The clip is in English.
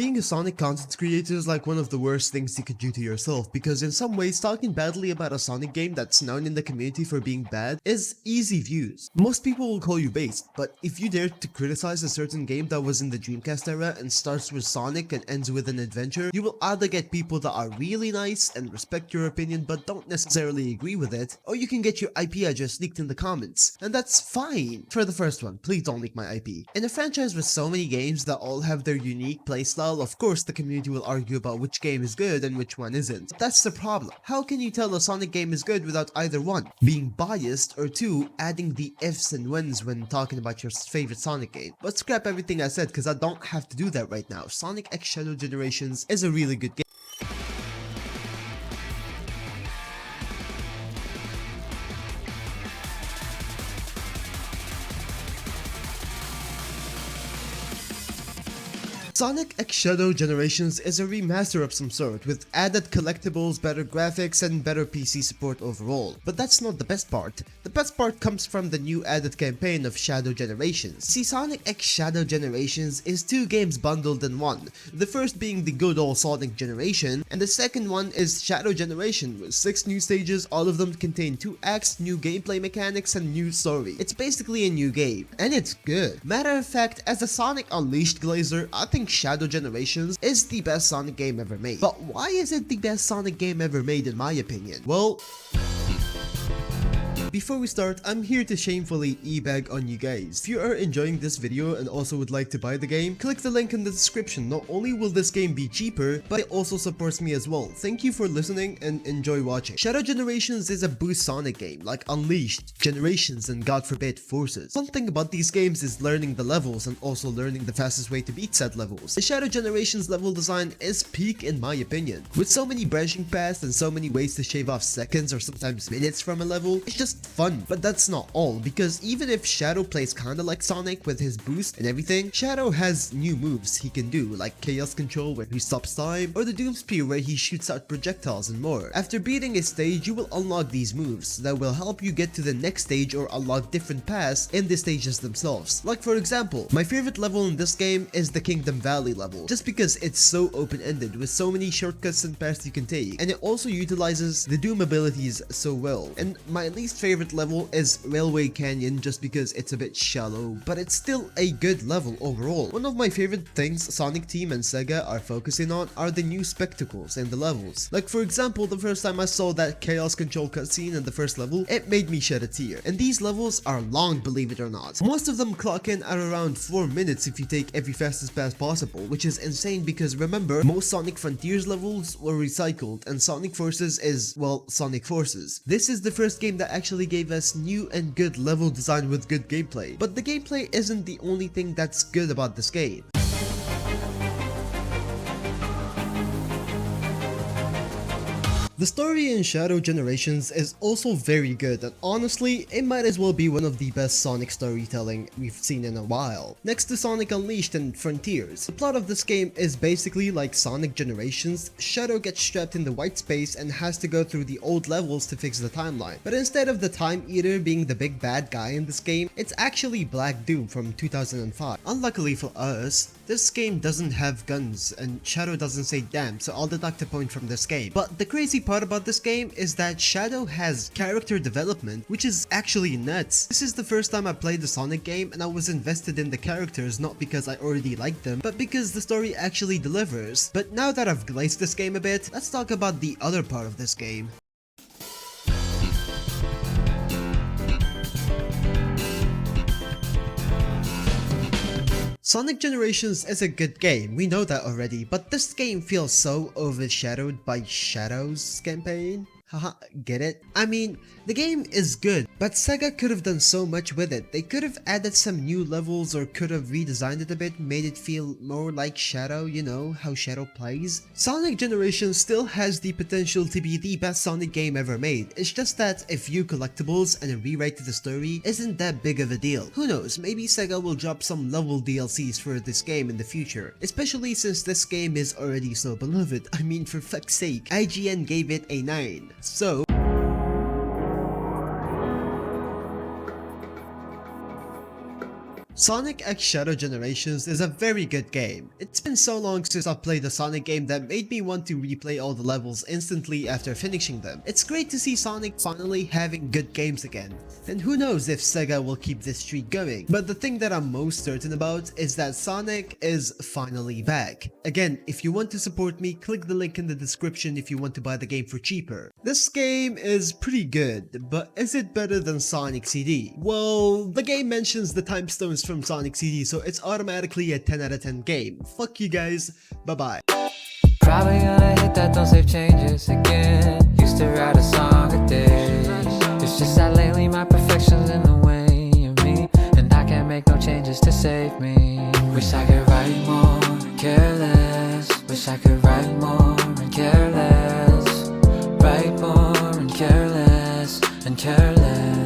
Being a Sonic content creator is like one of the worst things you could do to yourself, because in some ways talking badly about a Sonic game that's known in the community for being bad is easy views. Most people will call you based, but if you dare to criticize a certain game that was in the Dreamcast era and starts with Sonic and ends with an adventure, you will either get people that are really nice and respect your opinion but don't necessarily agree with it, or you can get your IP address leaked in the comments, and that's fine. For the first one, please don't leak my IP. In a franchise with so many games that all have their unique playstyle, of course the community will argue about which game is good and which one isn't. That's the problem. How can you tell a Sonic game is good without either one being biased, or two, adding the ifs and whens when talking about your favorite Sonic game? But scrap everything I said because I don't have to do that right now. Sonic X Shadow Generations is a really good game. Sonic X Shadow Generations is a remaster of some sort, with added collectibles, better graphics, and better PC support overall. But that's not the best part. The best part comes from the new added campaign of Shadow Generations. See, Sonic X Shadow Generations is two games bundled in one, the first being the good old Sonic Generation, and the second one is Shadow Generation, with 6 new stages. All of them contain 2 acts, new gameplay mechanics, and new story. It's basically a new game, and it's good. Matter of fact, as a Sonic Unleashed glazer, I think Shadow Generations is the best Sonic game ever made. But why is it the best Sonic game ever made in my opinion? Well, before we start, I'm here to shamefully e-bag on you guys. If you are enjoying this video and also would like to buy the game, click the link in the description. Not only will this game be cheaper, but it also supports me as well. Thank you for listening and enjoy watching. Shadow Generations is a boost Sonic game, like Unleashed, Generations, and God forbid Forces. One thing about these games is learning the levels and also learning the fastest way to beat said levels. The Shadow Generations level design is peak in my opinion. With so many branching paths and so many ways to shave off seconds or sometimes minutes from a level, it's just fun. But that's not all, because even if Shadow plays kinda like Sonic with his boost and everything, Shadow has new moves he can do, like Chaos Control where he stops time, or the Doom Spear where he shoots out projectiles and more. After beating a stage, you will unlock these moves that will help you get to the next stage or unlock different paths in the stages themselves. Like for example, my favorite level in this game is the Kingdom Valley level, just because it's so open-ended with so many shortcuts and paths you can take, and it also utilizes the Doom abilities so well. And my least favorite level is Railway Canyon, just because it's a bit shallow, but it's still a good level overall. One of my favorite things Sonic Team and Sega are focusing on are the new spectacles in the levels. Like for example, the first time I saw that Chaos Control cutscene in the first level, it made me shed a tear. And these levels are long, believe it or not. Most of them clock in at around 4 minutes if you take every fastest path possible, which is insane because remember, most Sonic Frontiers levels were recycled and Sonic Forces is, well, Sonic Forces. This is the first game that actually gave us new and good level design with good gameplay. But the gameplay isn't the only thing that's good about this game. The story in Shadow Generations is also very good, and honestly, it might as well be one of the best Sonic storytelling we've seen in a while. Next to Sonic Unleashed and Frontiers, the plot of this game is basically like Sonic Generations. Shadow gets trapped in the white space and has to go through the old levels to fix the timeline. But instead of the Time Eater being the big bad guy in this game, it's actually Black Doom from 2005. Unluckily for us, this game doesn't have guns and Shadow doesn't say damn, so I'll deduct a point from this game. But the crazy part about this game is that Shadow has character development, which is actually nuts. This is the first time I played the Sonic game and I was invested in the characters not because I already liked them, but because the story actually delivers. But now that I've glazed this game a bit, let's talk about the other part of this game. Sonic Generations is a good game, we know that already, but this game feels so overshadowed by Shadow's campaign. Haha, get it? I mean, the game is good, but Sega could have done so much with it. They could have added some new levels or could have redesigned it a bit, made it feel more like Shadow, you know, how Shadow plays. Sonic Generations still has the potential to be the best Sonic game ever made. It's just that a few collectibles and a rewrite to the story isn't that big of a deal. Who knows, maybe Sega will drop some level DLCs for this game in the future, especially since this game is already so beloved. I mean, for fuck's sake, IGN gave it a 9. So Sonic X Shadow Generations is a very good game. It's been so long since I've played a Sonic game that made me want to replay all the levels instantly after finishing them. It's great to see Sonic finally having good games again, and who knows if Sega will keep this streak going. But the thing that I'm most certain about is that Sonic is finally back. Again, if you want to support me, click the link in the description if you want to buy the game for cheaper. This game is pretty good, but is it better than Sonic CD? Well, the game mentions the time stones from Sonic CD, so it's automatically a 10 out of 10 game. Fuck you guys, bye bye. Probably gonna hit that don't save changes again. Used to write a song a day. It's just that lately my perfection's in the way of me, and I can't make no changes to save me. Wish I could write more and care less. Wish I could write more and care less. Write more and care less and care less.